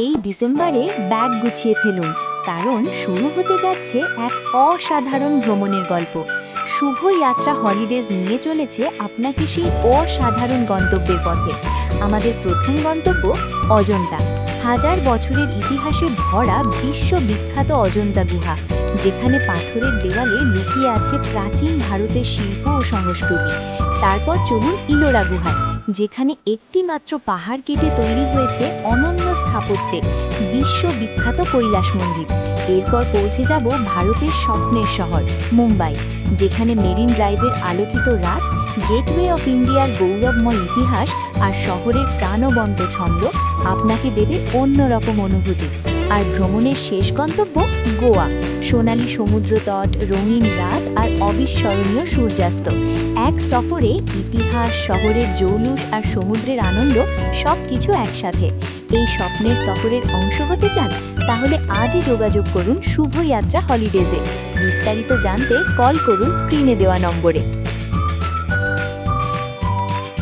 এই ডিসেম্বরে ব্যাগ গুছিয়ে ফেলুন, কারণ শুরু হতে যাচ্ছে এক অসাধারণ ভ্রমণের গল্প। শুভ যাত্রা হলিডেজ নিয়ে চলেছে আপনাকে সেই অসাধারণ গন্তব্যের পথে। আমাদের প্রথম গন্তব্য অজন্তা, হাজার বছরের ইতিহাসে ভরা বিশ্ববিখ্যাত অজন্তা গুহা, যেখানে পাথরের দেওয়ালে লুকিয়ে আছে প্রাচীন ভারতের শিল্প ও সংস্কৃতি। তারপর চলুন ইলোরা গুহায়, যেখানে একটি মাত্র পাহাড় কেটে তৈরি হয়েছে অনন্য স্থাপত্যে বিশ্ববিখ্যাত কৈলাস মন্দির। এরপর পৌঁছে যাব ভারতের স্বপ্নের শহর মুম্বাই, যেখানে মেরিন ড্রাইভের আলোকিত রাত, গেটওয়ে অফ ইন্ডিয়ার গৌরবময় ইতিহাস আর শহরের প্রাণবন্ত ছন্দ আপনাকে দেবে অন্যরকম অনুভূতি। আর ভ্রমণের শেষ গন্তব্য গোয়া, সোনালী সমুদ্রতট, রঙিন রাত আর অবিস্মরণীয় সূর্যাস্ত। এক সফরে ইতিহাস, শহরের জৌলুস আর সমুদ্রের আনন্দ সবকিছু একসাথে। এই স্বপ্নের সফরের অংশ হতে চান? তাহলে আজই যোগাযোগ করুন শুভ যাত্রা হলিডেজে। বিস্তারিত জানতে কল করুন স্ক্রিনে দেওয়া নম্বরে।